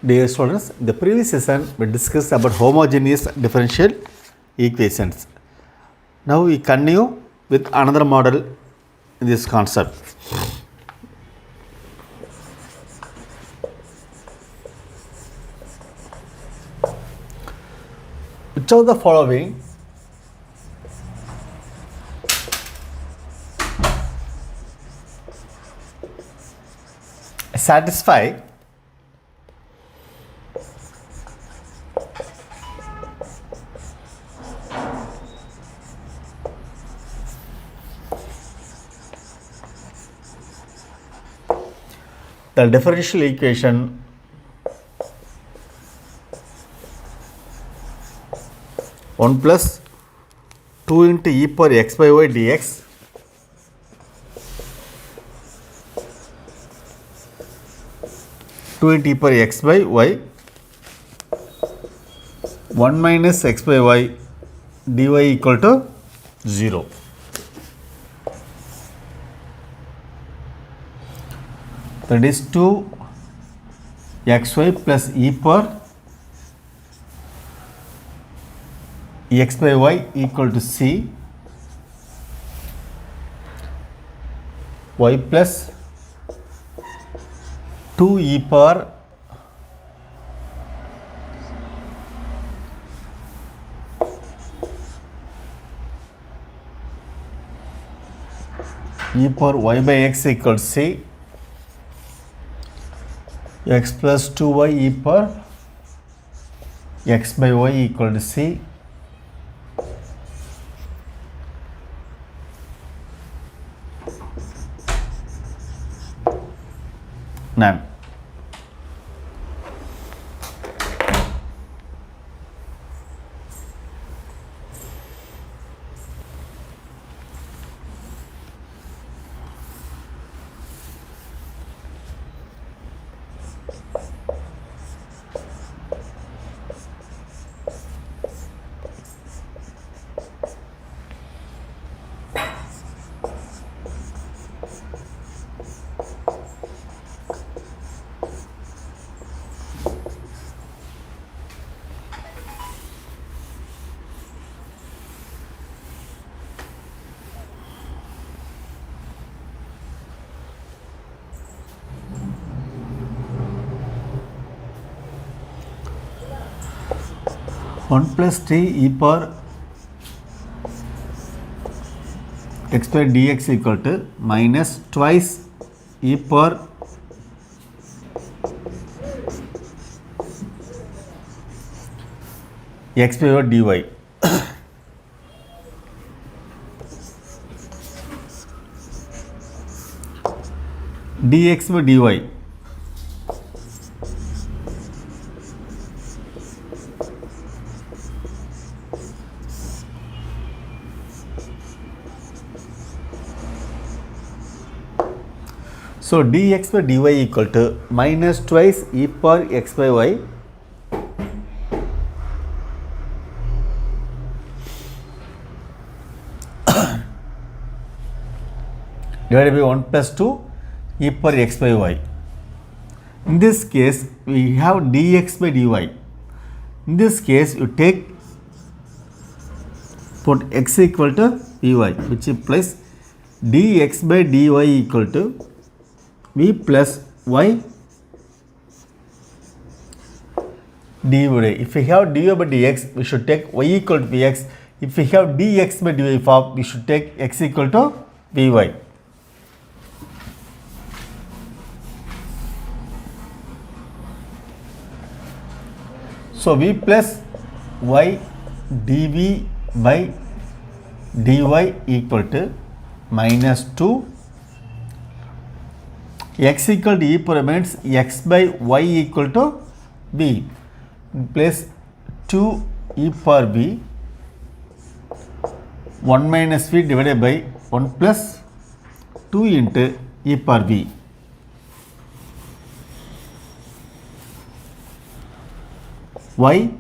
Dear students, in the previous session we discussed about homogeneous differential equations. Now we continue with another model in this concept. Which of the following satisfy the differential equation one plus 2 into e power x by y dx two into e power x by y 1 minus x by y dy equal to 0. That is 2xy plus e power x by y equal to c y plus 2 e power y by x equal to c x plus 2y e power x by y equal to c none. One plus 3 e power x by dx equal to minus twice e power x by y dy. dx by dy. So dx by dy equal to minus twice e power x by y divided by 1 plus 2 e power x by y. In this case we have dx by dy. In this case you put x equal to vy, which implies dx by dy equal to v plus y dy. If we have dy by dx, we should take y equal to vx. If we have dx by dy form, we should take x equal to vy. So v plus y dv by dy equal to minus 2 x equal to e power means x by y equal to v. Place 2 e power v 1 minus v divided by 1 plus 2 into e power v. Y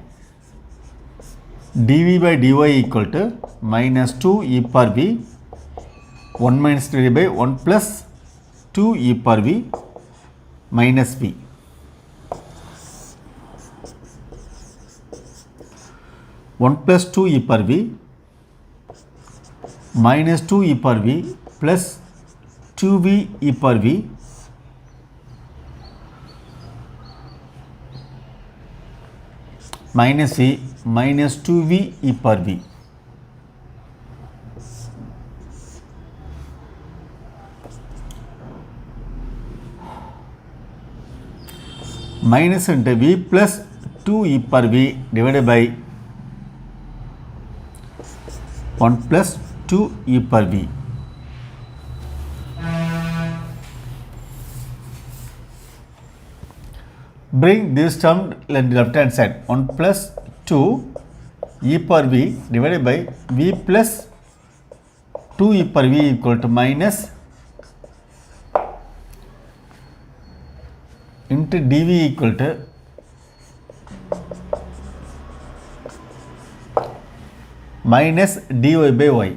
dv by dy equal to minus 2 e power v 1 minus divided by 1 plus 2 e power v minus v. 1 plus 2 e per v minus 2 e per v plus 2v e per v minus e minus 2v e per v. Minus into v plus 2 e per v divided by 1 plus 2 e per v. Bring this term to the left hand side. 1 plus 2 e per v divided by v plus 2 e per v equal to minus into dv equal to minus dy by y.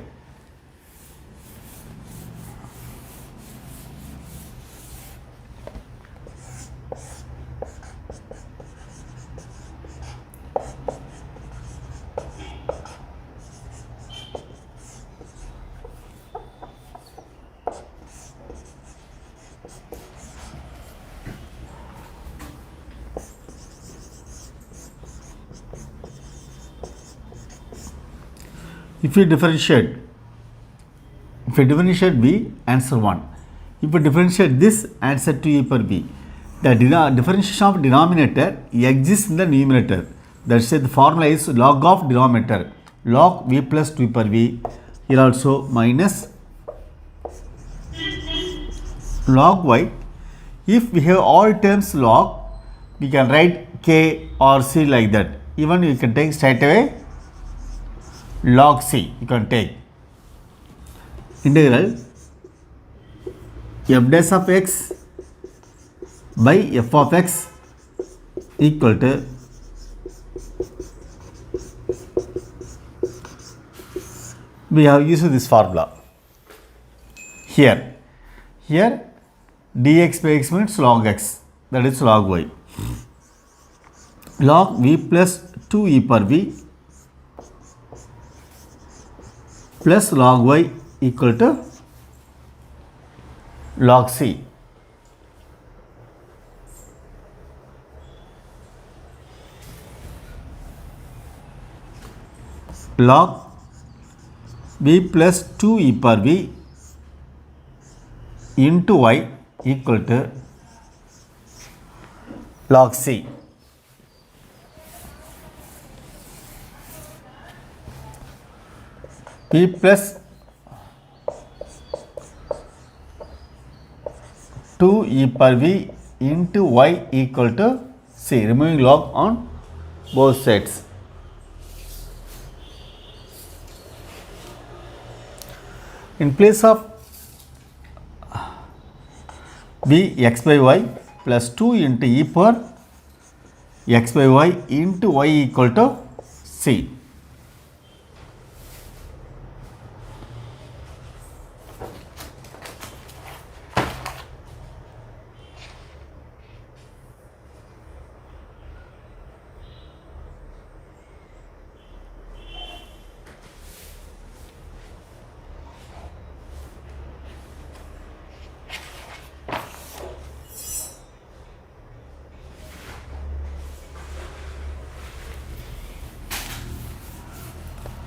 If you differentiate v, answer 1. If you differentiate this, answer 2 e per v. The differentiation of denominator exists in the numerator. That's why the formula is log of denominator, log v plus 2 e per v. Here also minus log y. If we have all terms log, we can write k or c like that. Even you can take straight away log c, you can take integral f dash of x by f of x equal to we have used this formula here dx by x means log x, that is log y, log v plus 2 e per v plus log y equal to log c. Log v plus 2 e per v into y equal to log c. P plus 2 e per v into y equal to c, removing log on both sides. In place of v x by y plus 2 into e per x by y into y equal to c.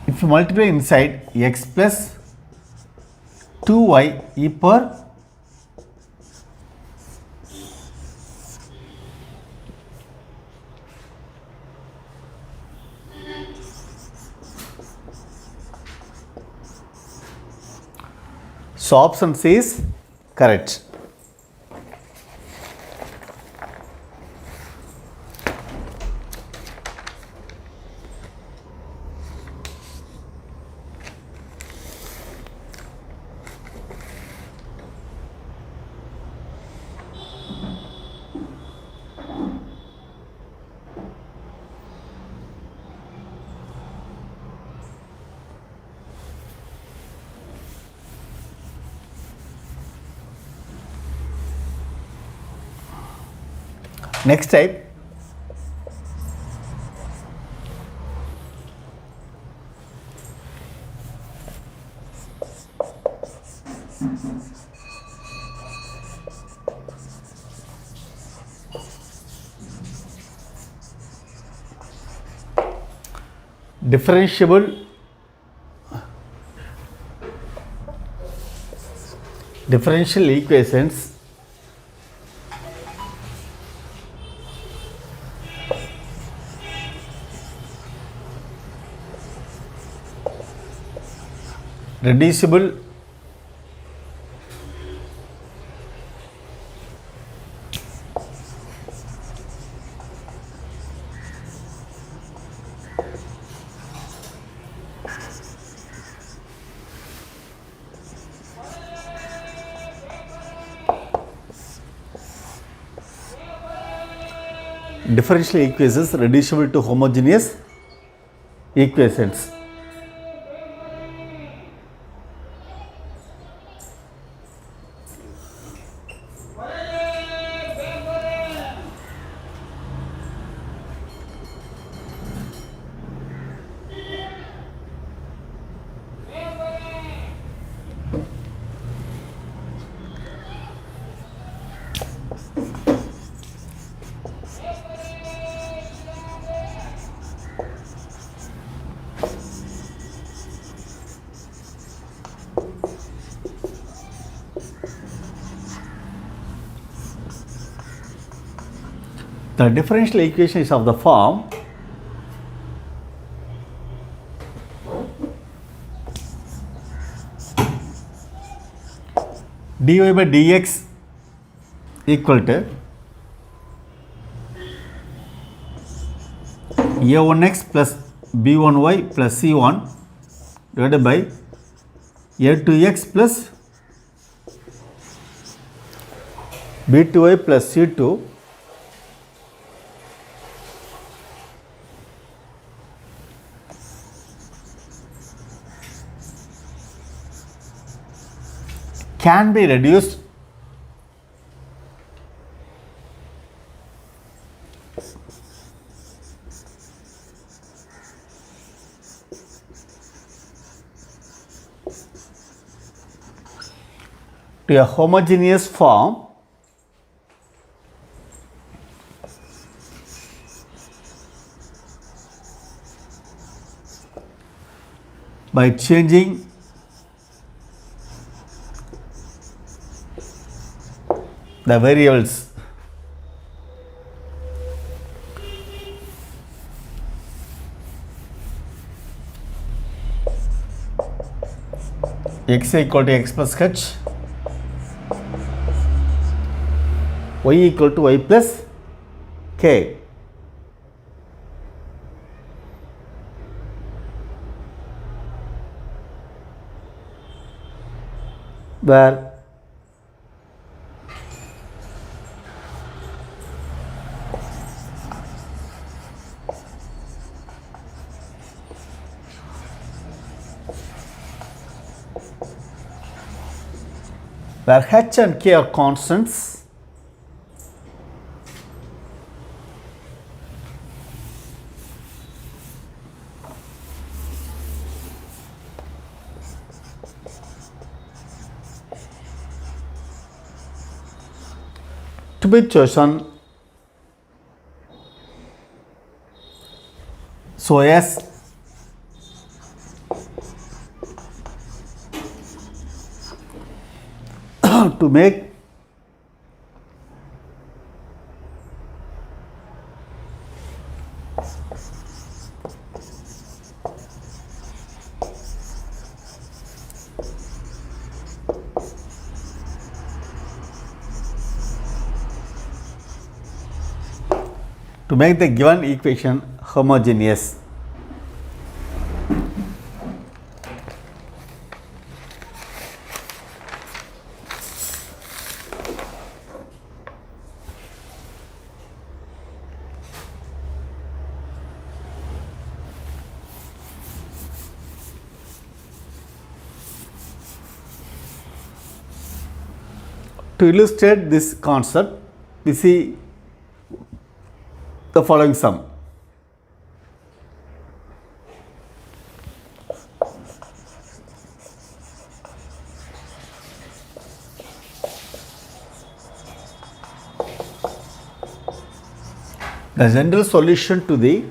If you multiply inside x plus 2y e per so option C is correct. Next type, differentiable differential equations reducible differential equations reducible to homogeneous equations. The differential equation is of the form dy by dx equal to a1x plus b1y plus c1 divided by a2x plus b2y plus c2 can be reduced to a homogeneous form by changing the variables x equal to x plus h, y equal to y plus k. Where h and k are constants, to be chosen so as to make the given equation homogeneous. To illustrate this concept, we see the following sum. The general solution to the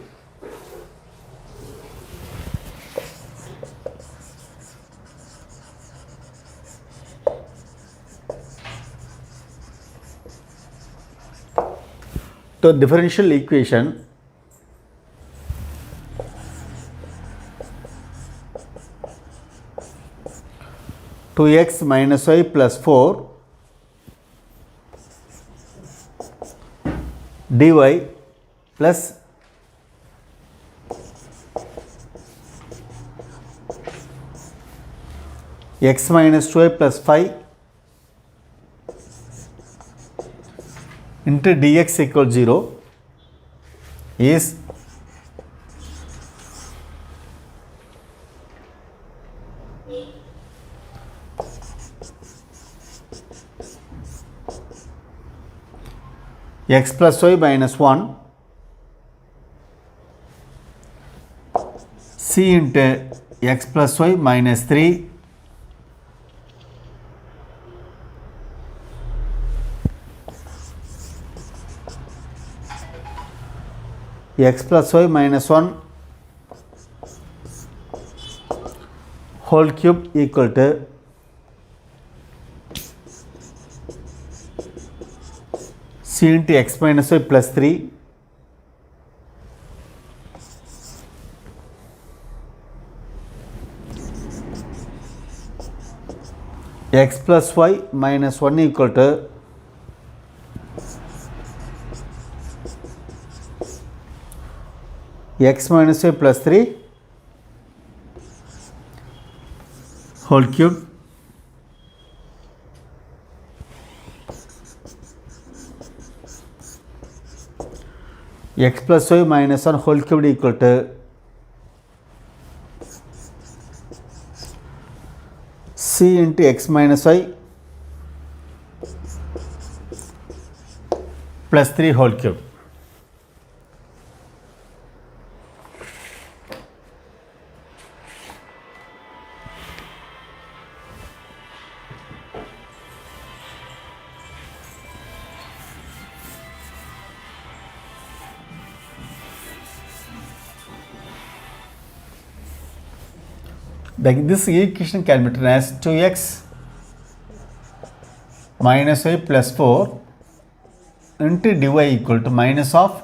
differential equation two x minus y plus 4 dy plus x minus 2y plus 5 into dx equal 0 is x plus y minus 1 c into x plus y minus 3 x plus y minus 1 whole cube equal to c into x minus y plus 3 x plus y minus 1 equal to x minus y plus 3 whole cube x plus y minus 1 whole cube equal to c into x minus y plus 3 whole cube. This equation can be written as 2x minus y plus 4 into dy equal to minus of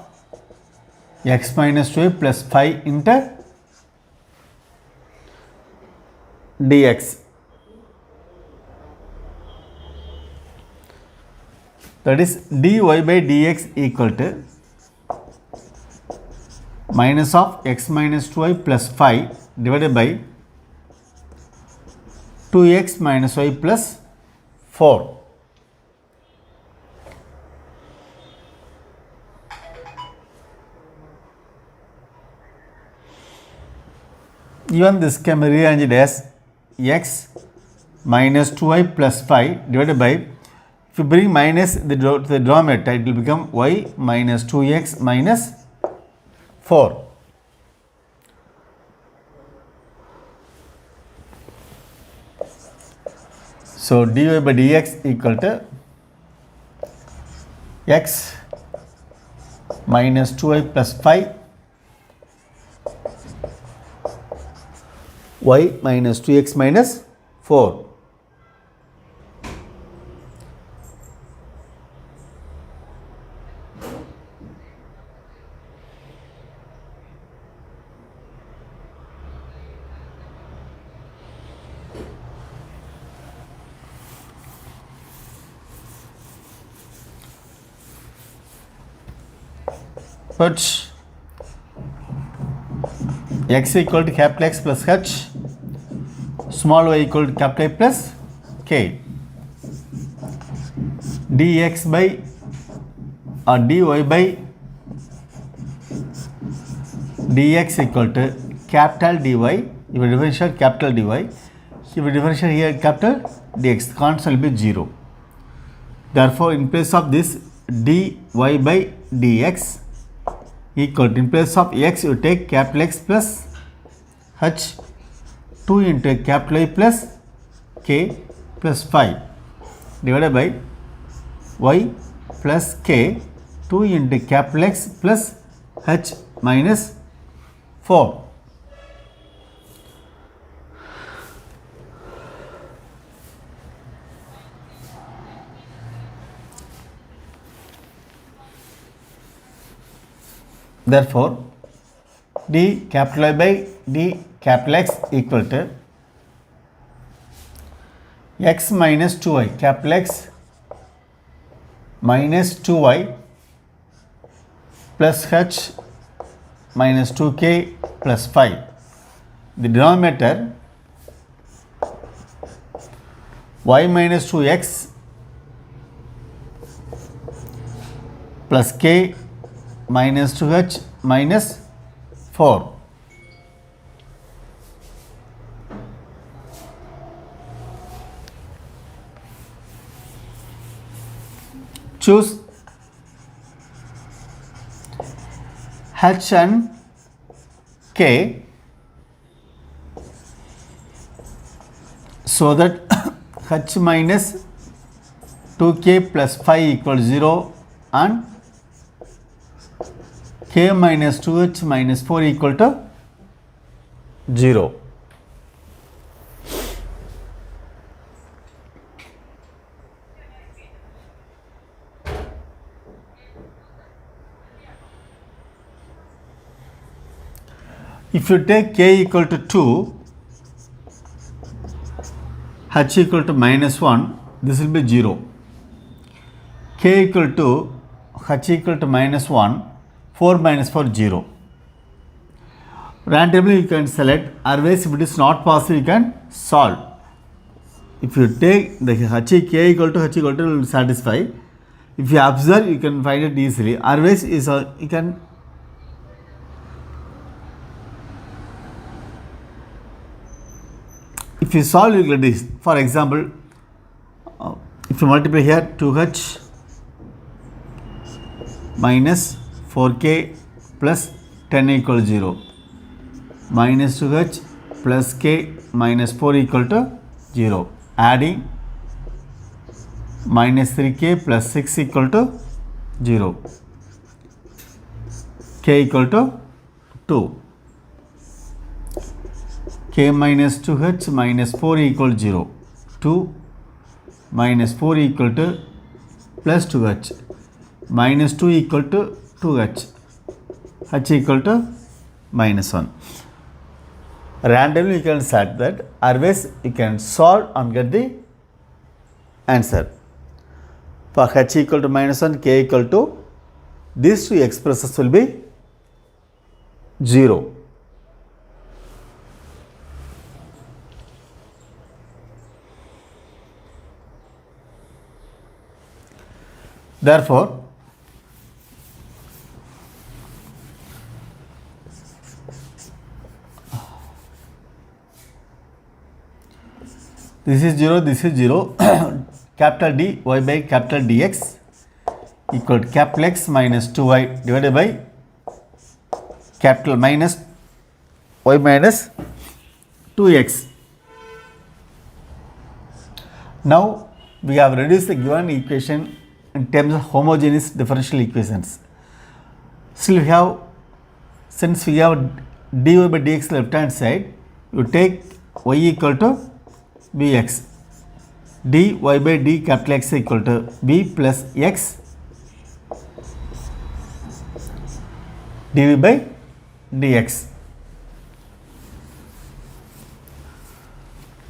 x minus 2y plus 5 into dx. That is dy by dx equal to minus of x minus 2y plus 5 divided by 2x minus y plus 4. Even this can be rearranged as x minus 2y plus 5 divided by, if you bring minus to the denominator, it will become y minus 2x minus 4. So dy by dx equal to x minus 2y plus 5 y minus 2x minus 4. Put x equal to capital X plus h, small y equal to capital A plus k. Dx by or dy by dx equal to capital dy. If you differentiate capital dy, if you differentiate here capital dx, the constant will be 0. Therefore, in place of this dy by dx equal to, in place of x you take capital X plus h 2 into capital I plus k plus 5 divided by y plus k 2 into capital X plus H minus 4. Therefore, d capital Y by d capital X equal to x minus 2y, capital X minus 2y plus h minus 2k plus 5. The denominator y minus 2x plus k minus 2h minus 4. Choose h and k so that h minus 2k plus 5 equals 0 and k minus 2h minus 4 equal to 0. If you take k equal to 2, h equal to minus 1, this will be 0. K equal to h equal to minus 1, 4 minus 4, 0. Randomly you can select, otherwise if it is not possible you can solve. If you take the k equal to will satisfy. If you observe you can find it easily, otherwise you can if you solve you get this. For example, if you multiply here 2h minus 4k plus 10 equals 0 minus 2h plus k minus 4 equal to 0, adding minus 3k plus 6 equal to 0, k equal to 2, k minus 2h minus 4 equal 0, 2 minus 4 equal to plus 2h minus 2 equal to 2h, h equal to minus 1. Randomly you can set that, otherwise you can solve and get the answer. For h equal to minus 1, k equal to, these two expressions will be 0. Therefore, this is 0, this is 0. Capital D y by capital dx equal to capital X minus 2y divided by capital minus y minus 2x. Now we have reduced the given equation in terms of homogeneous differential equations. Still we have, since we have dy by dx left hand side, you take y equal to bx, dy by d capital X equal to b plus x dv by dx.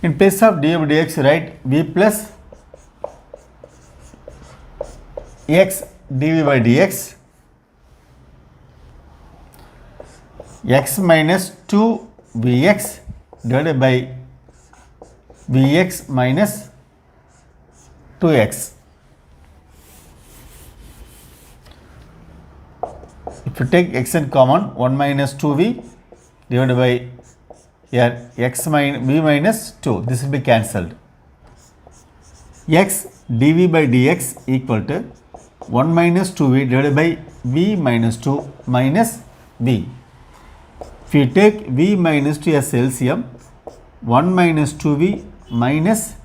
In place of dy by dx, write b plus x dv by dx, x minus 2 vx divided by vx minus 2x. If you take x in common, 1 minus 2v divided by here x minus v minus 2, this will be cancelled. X dv by dx equal to 1 minus 2v divided by v minus 2 minus v. If you take v minus 2 as LCM, 1 minus 2v minus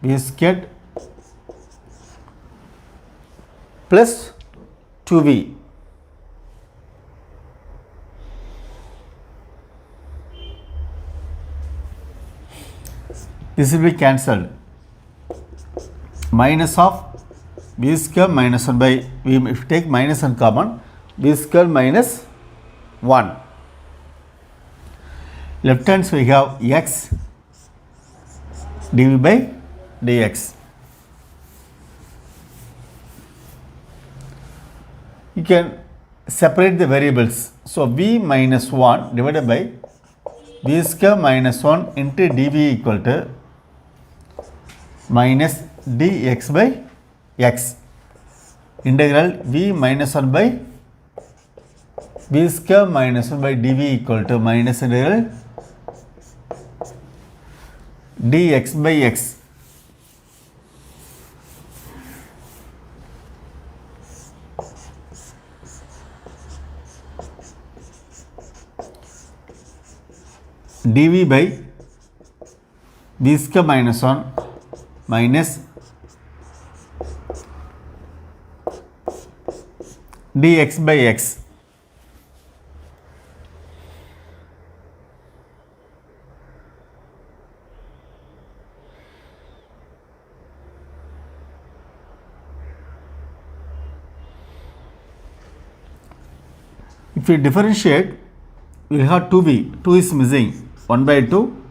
v squared plus 2v. This will be cancelled. Minus of v square minus 1 by v, if you take minus 1 common, v square minus 1. Left hand side we have x dv by dx. You can separate the variables. So v minus 1 divided by v square minus 1 into dv equal to minus dx by x. Integral v minus 1 by v square minus 1 by dv equal to minus integral dx by x. dv by v square minus 1 minus dx by x. If we differentiate, we have 2v, 2 is missing, 1 by 2,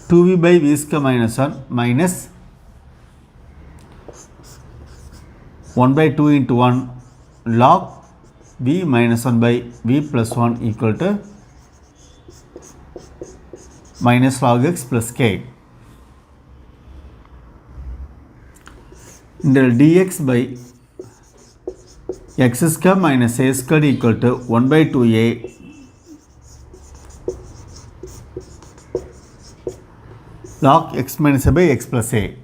2v by v square minus 1 minus 1 by 2 into 1 log v minus 1 by v plus 1 equal to minus log x plus k. Integral dx by x square minus a square equal to 1 by 2a log x minus a by x plus a.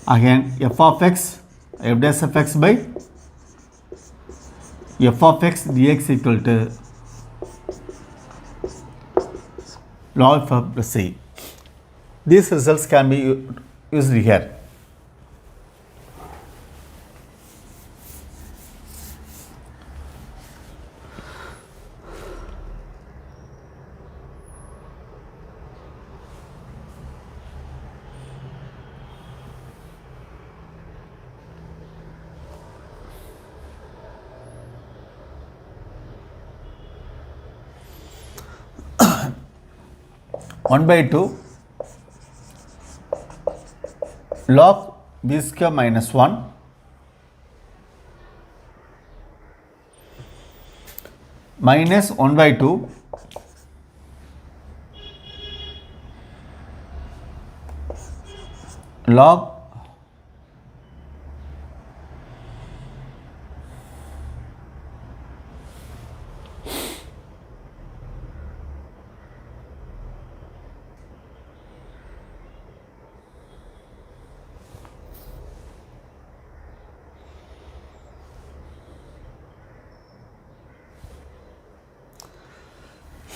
Again f of x, f dash of x by f of x dx equal to log f plus a. These results can be used here. One by 2 log v square minus 1 minus 1 by 2 log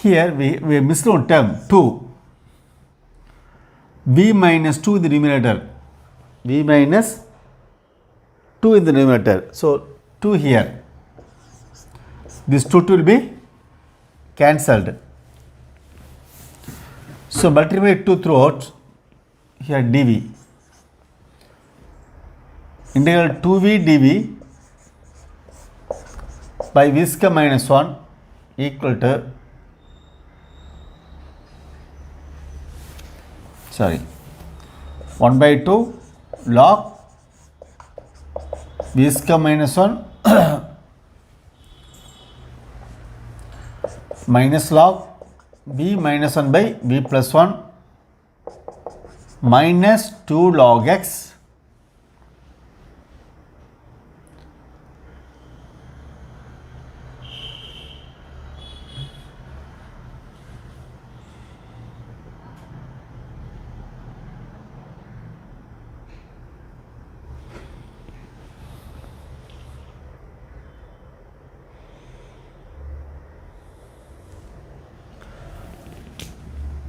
here we missed one term 2, v minus 2 in the numerator, v minus 2 in the numerator. So 2 here, this 2 will be cancelled. So multiply 2 throughout, here dv, integral 2v dv by v square minus 1 equal to 1 by 2 log v square minus 1 minus log v minus 1 by v plus 1 minus 2 log x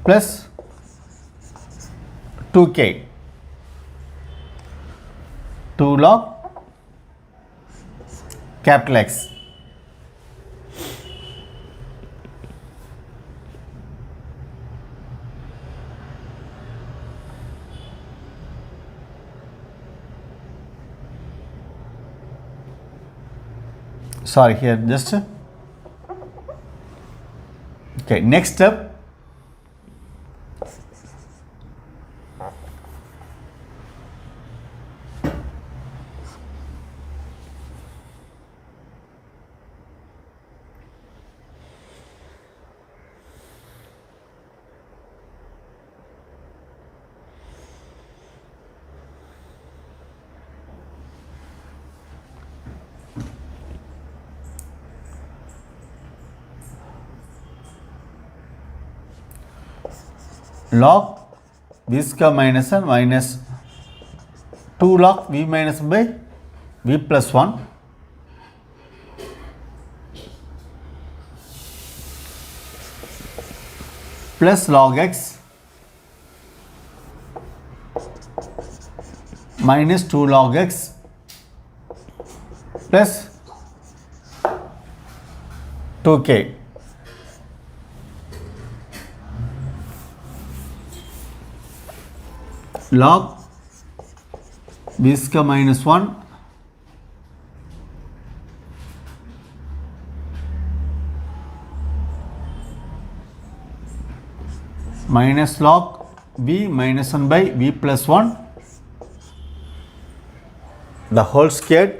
plus 2k, 2 log capital X. Sorry, here just okay. Next step, log v square minus 1 minus 2 log v minus 1 by v plus 1 plus log x minus 2 log x plus 2k. Log v square minus 1 minus log v minus 1 by v plus 1 the whole squared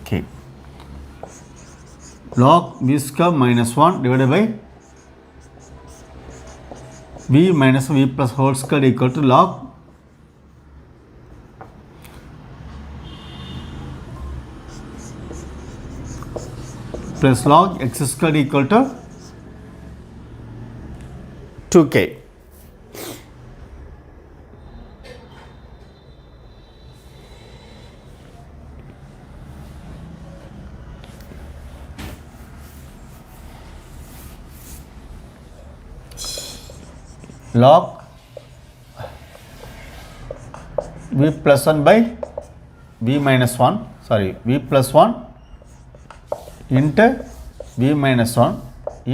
okay. Log v square minus 1 divided by v minus v plus whole square equal to log plus log x square equal to 2k. Log v plus 1 by v minus 1 v plus 1 into v minus 1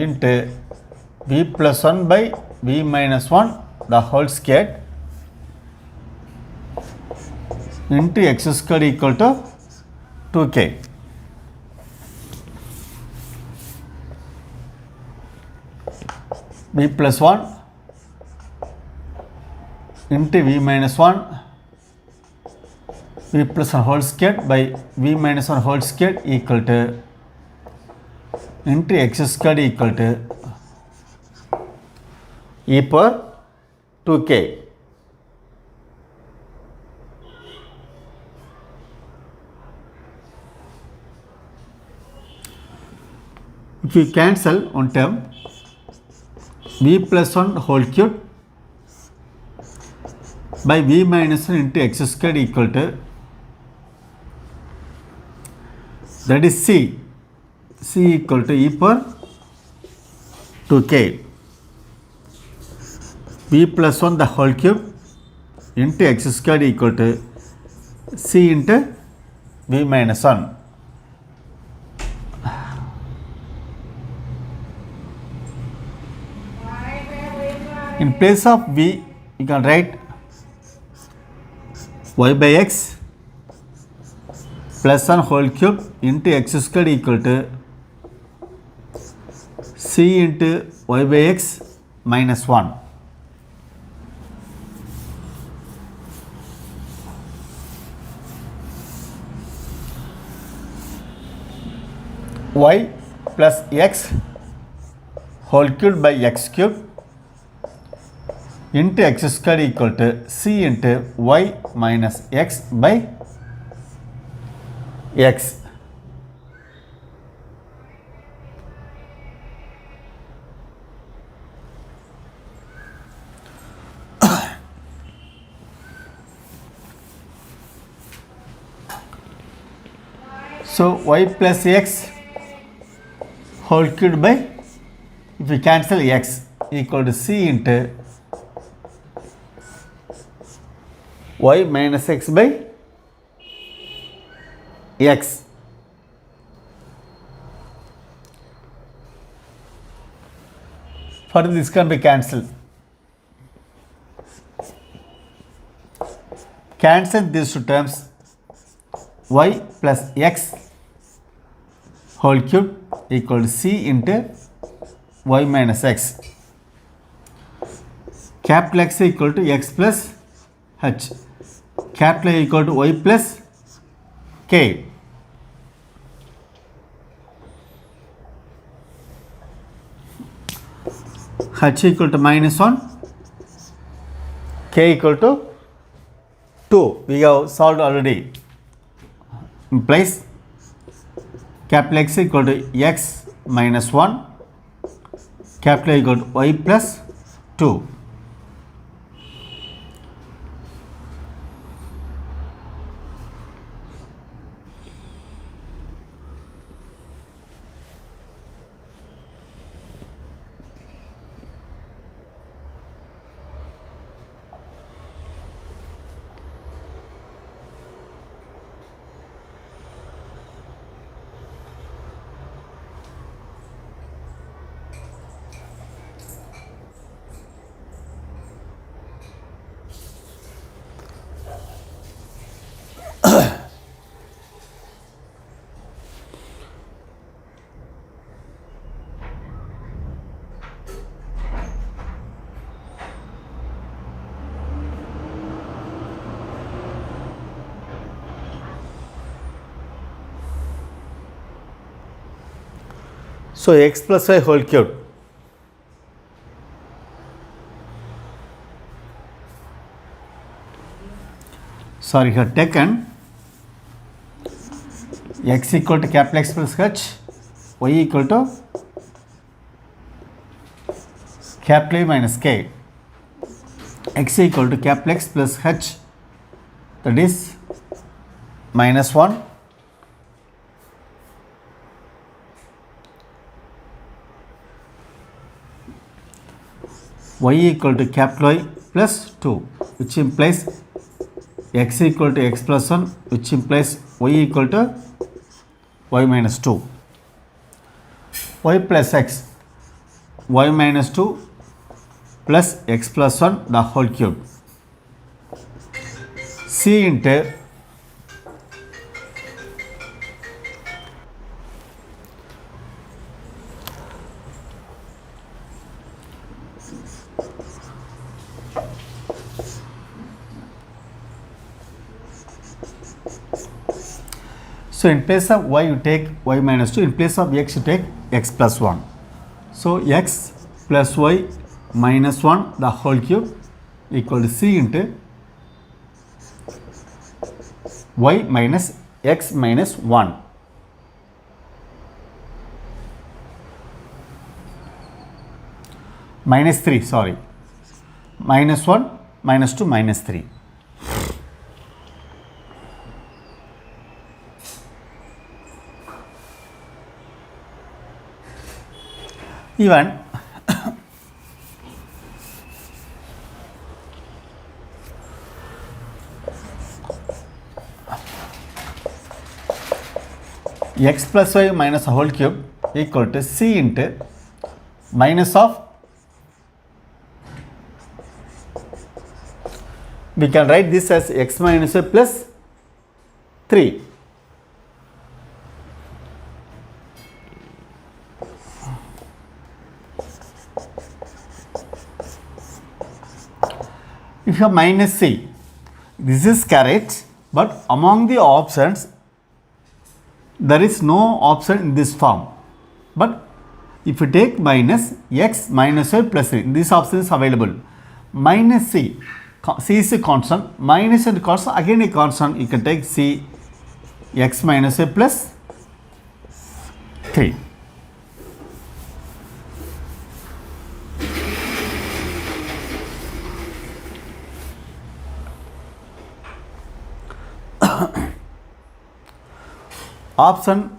into v plus 1 by v minus 1 the whole squared into x square equal to 2k. V plus 1 into v minus 1 v plus 1 whole squared by v minus 1 whole squared equal to into x squared equal to e power 2k. If you cancel one term, v plus 1 whole cube by v minus 1 into x squared equal to, that is c equal to e power 2k. V plus 1 the whole cube into x squared equal to c into v minus 1. In place of v, you can write y by x plus 1 whole cube into x squared equal to c into y by x minus 1. Y plus x whole cube by x cube into x squared equal to c into y minus x by x. So y plus x whole cubed by, if we cancel x, equal to c into y minus x by x. Further, this can be cancelled. Cancel these two terms. Y plus x whole cube equal to c into y minus x. Capital X equal to x plus h. Capital A equal to y plus k. H equal to minus 1, k equal to 2. We have solved already. Implies capital X equal to x minus 1, capital A equal to y plus 2. So x plus y whole cube here taken x equal to capital X plus h, y equal to capital A minus k, x equal to capital X plus h, that is minus 1, y equal to capital Y plus 2, which implies x equal to x plus 1, which implies y equal to y minus 2. Y plus x, y minus 2 plus x plus 1 the whole cube. C into so in place of y you take y minus 2, in place of x you take x plus 1. So x plus y minus 1 the whole cube equal to c into y minus x minus 1. Minus 3, sorry. Minus 1, minus 2, minus 3. Even x plus y minus a whole cube equal to c into minus of, we can write this as x minus y plus 3. If you have minus c, this is correct, but among the options there is no option in this form. But if you take minus x minus y plus 3, this option is available. Minus c, c is a constant, minus and constant, again a constant, you can take c x minus y plus 3. Option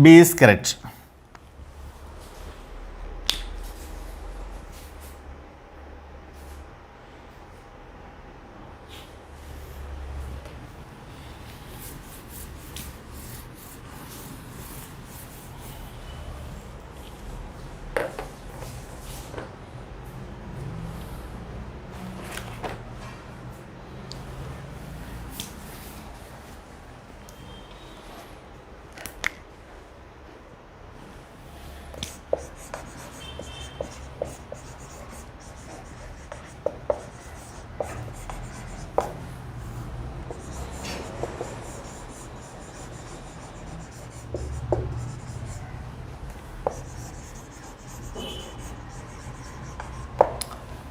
B is correct.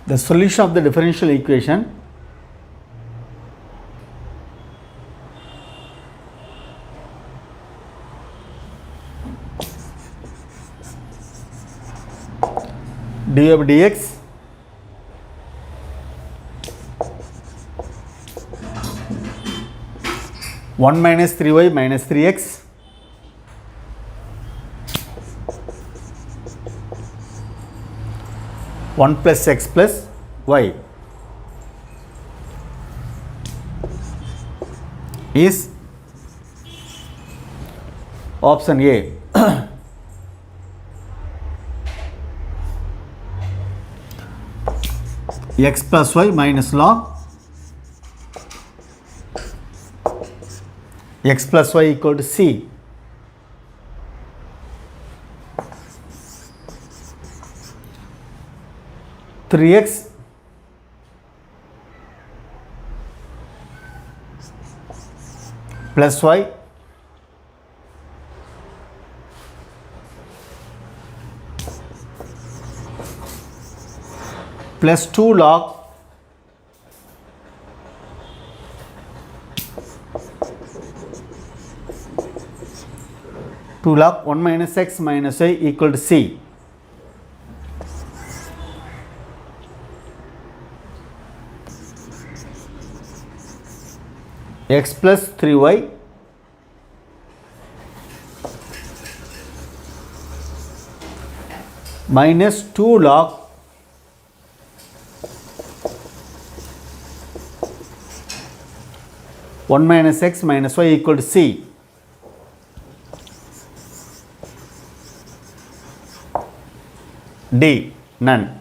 The solution of the differential equation dy by dx one minus 3y minus 3x one plus x plus y is option A. X plus y minus log x plus y equal to c. Three x plus y plus 2 log two log 1 minus x minus y equal to c. X plus 3y minus 2 log 1 minus x minus y equal to c. D. None.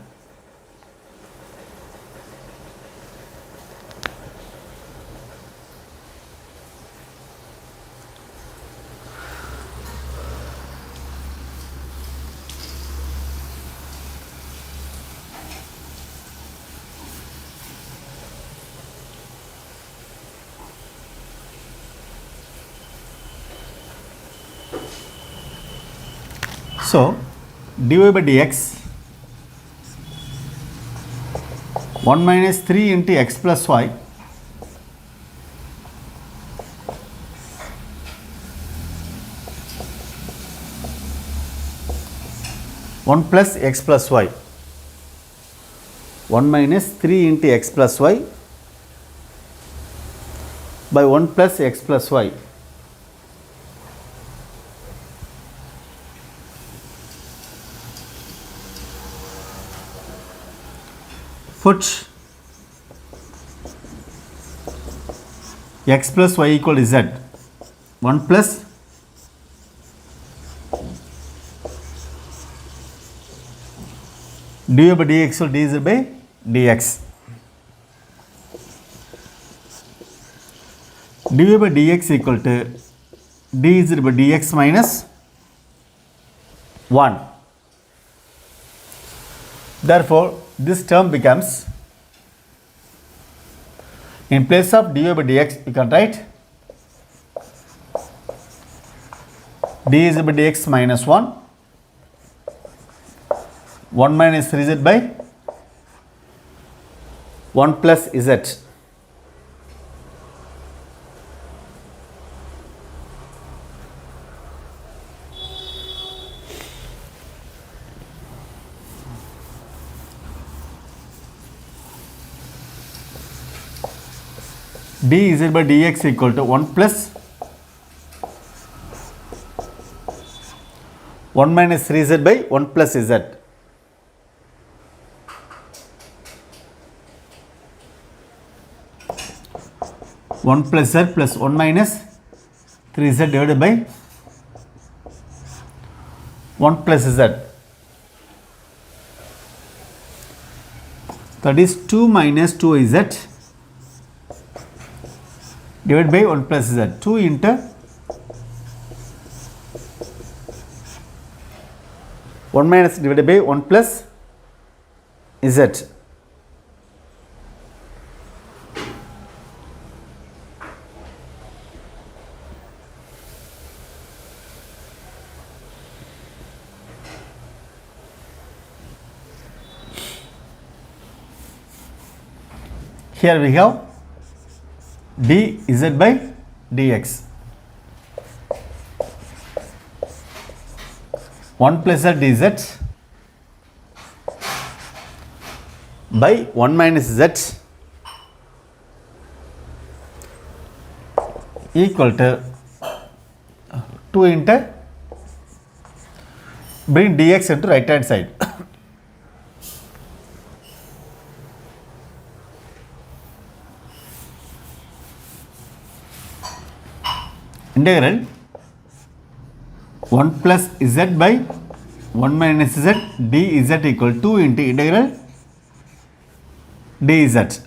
So, dy by dx 1 minus 3 into x plus y one plus x plus y 1 minus 3 into x plus y by 1 plus x plus y. Put x plus y equal to z 1 plus dy by dx or dz by dx. dy by dx equal to dz by dx minus 1. Therefore, this term becomes, in place of dy by dx, you can write dz by dx minus 1, 1 minus 3z by 1 plus z. dz by dx equal to 1 plus 1 minus 3z by 1 plus z. One plus z plus 1 minus 3z divided by 1 plus z. That is 2 minus 2z divided by 1 plus z. 2 into 1 minus divided by 1 plus z. Here we have dz by dx. 1 plus z dz by 1 minus z equal to 2 into bring dx into right hand side. Integral 1 plus z by 1 minus z dz equal to 2 into integral dz.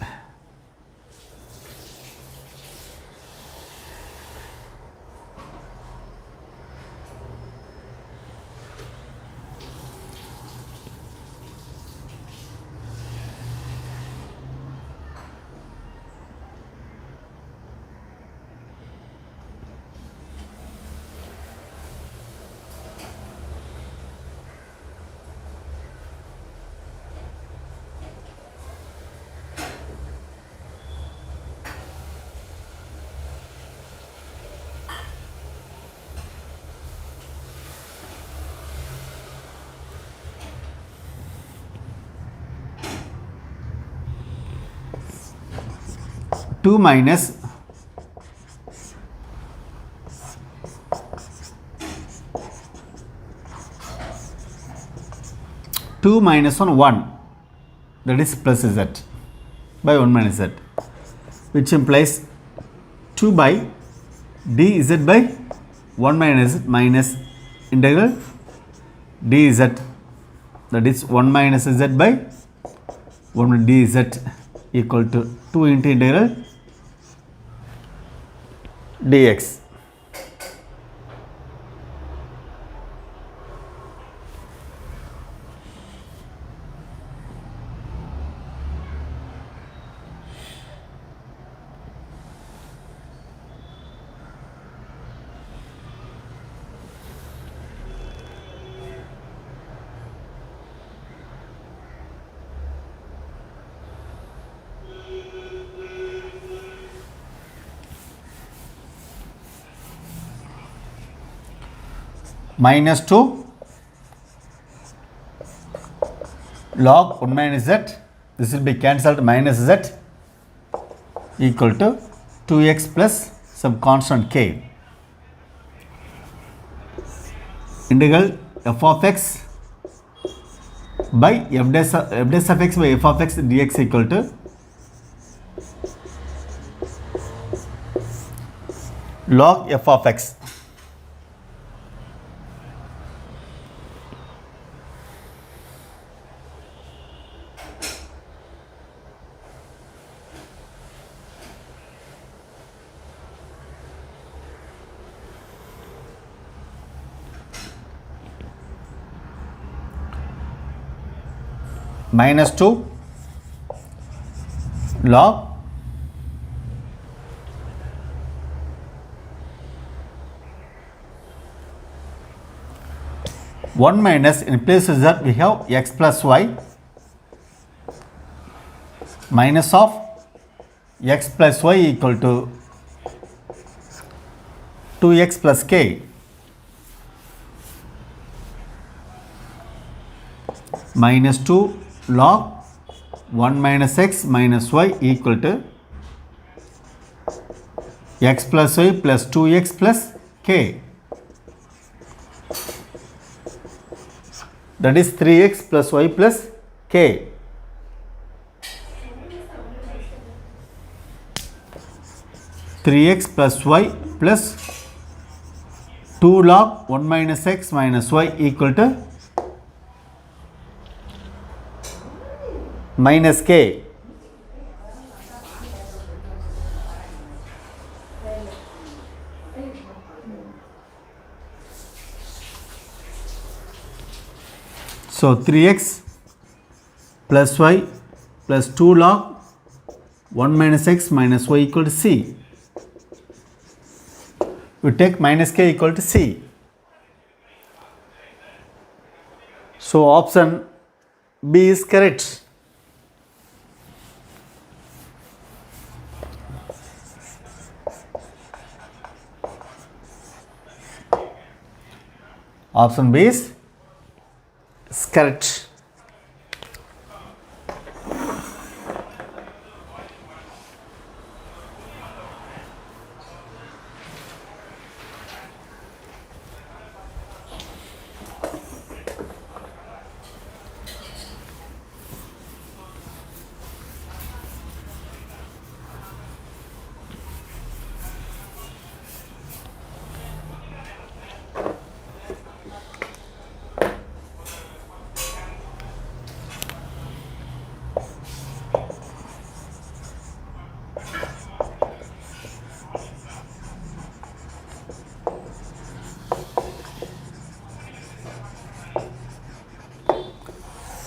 Two minus two minus 1 that is plus z by 1 minus z, which implies 2 by dz by 1 minus integral dz, that is 1 minus z by 1 dz equal to 2 into integral dx. Minus 2 log 1 minus z, this will be cancelled, minus z equal to 2x plus some constant k. Integral f of x by f dash of x by f of x dx equal to log f of x. Minus 2 log 1 minus, in place of z we have x plus y minus of x plus y equal to 2x plus k minus 2 log 1 minus x minus y equal to x plus y plus 2x plus k, that is 3x plus y plus k. Three x plus y plus 2 log 1 minus x minus y equal to minus k. So 3x plus y plus 2 log 1 minus x minus y equal to c. We take minus k equal to c. So option B is correct. Option B is correct.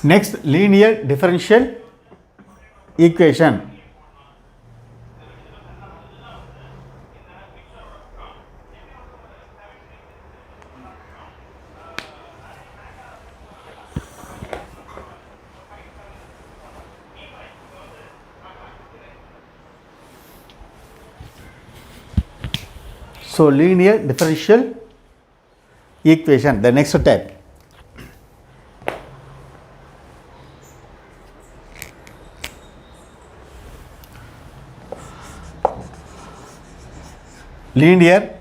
Next, linear differential equation. So linear differential equation, the next step. Linear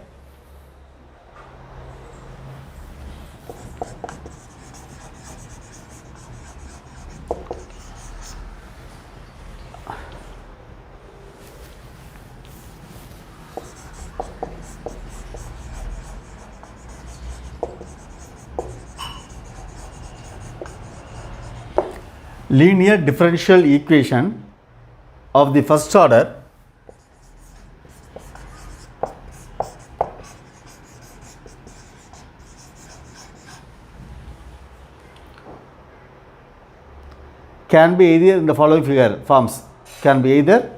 linear differential equation of the first order can be either in the following figure forms, can be either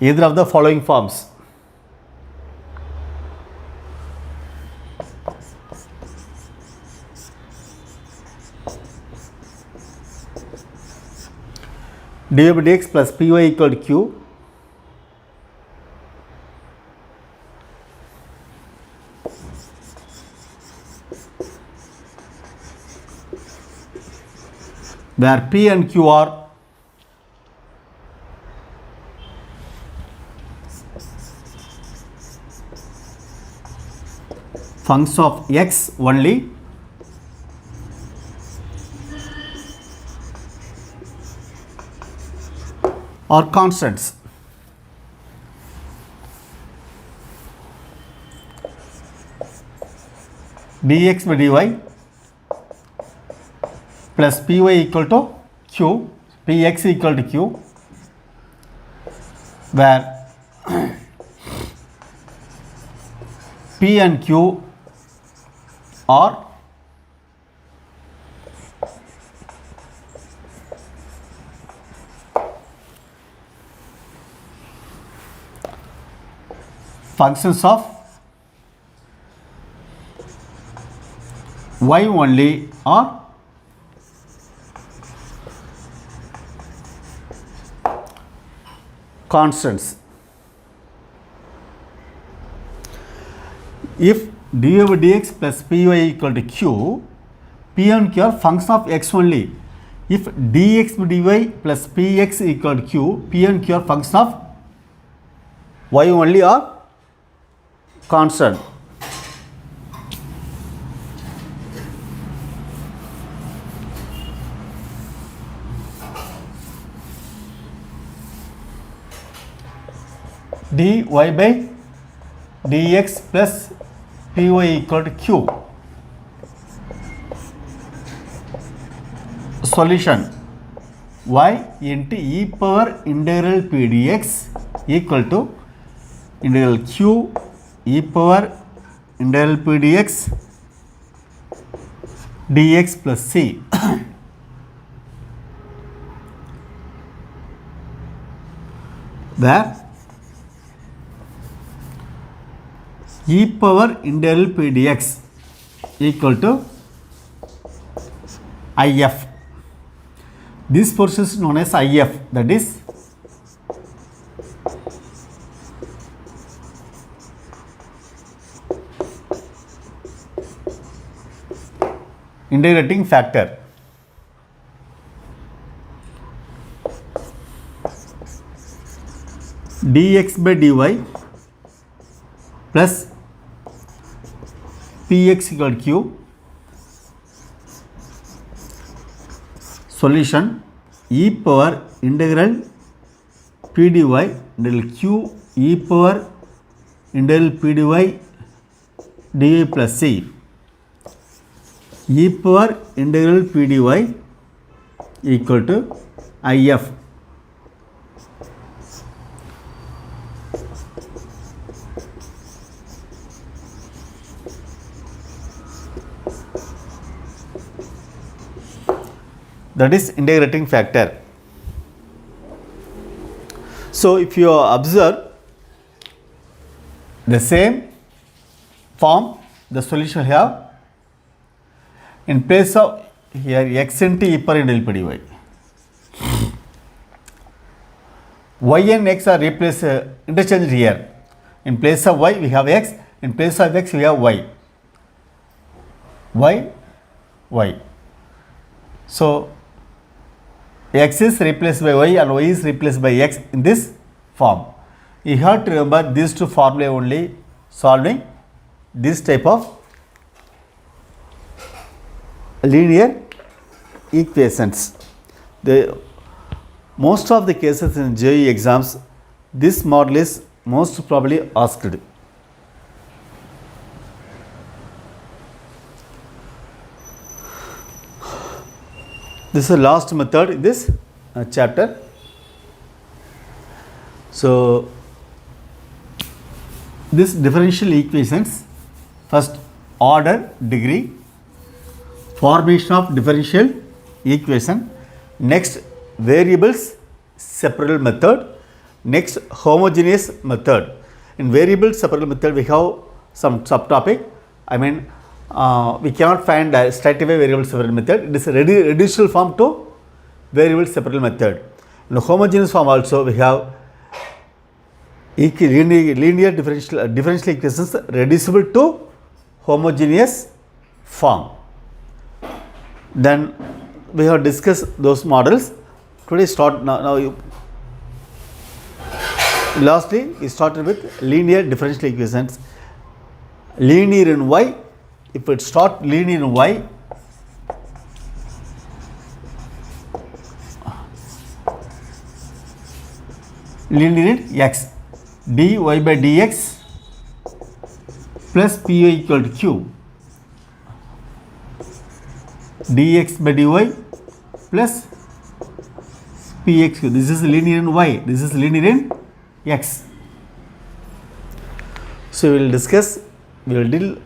either of the following forms. dy by dx plus py equal to q, where p and q are functions of x only, or constants. dx by dy plus py equal to q, px equal to q, where p and q are functions of y only or constants. If dy by dx plus py equal to q, p and q are functions of x only. If dx by dy plus px equal to q, p and q are functions of y only or constant. dy by dx plus py equal to q. solution y into e power integral p dx equal to integral q e power integral p dx dx plus c. Where e power integral p dx equal to if. This portion is known as if, that is integrating factor. Dx by dy plus px equal q. Solution e power integral p dy integral q e power integral p dy dy plus c. E power integral p dy equal to if. That is integrating factor. So if you observe the same form, the solution have in place of here x into e power integral p dy. Y and x are replaced interchanged here. In place of y we have x, in place of x we have y. Y. So x is replaced by y and y is replaced by x in this form. You have to remember these two formulae only solving this type of linear equations. Most of the cases in JEE exams, this model is most probably asked. This is the last method in this chapter. So this differential equations, first order, degree, formation of differential equation, next variables separable method, next homogeneous method. In variable separable method we have some subtopic. I mean we cannot find a straight away variable separable method. It is a reducible form to variable separable method. In the homogeneous form also we have linear differential equations reducible to homogeneous form. Then we have discussed those models. Today lastly we started with linear differential equations. Linear in y. If it start linear in y, linear in x, dy by dx plus py equal to q, dx by dy plus px q. This is linear in y, this is linear in x. So we will discuss, we will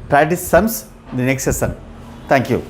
practice sums in the next session. Thank you.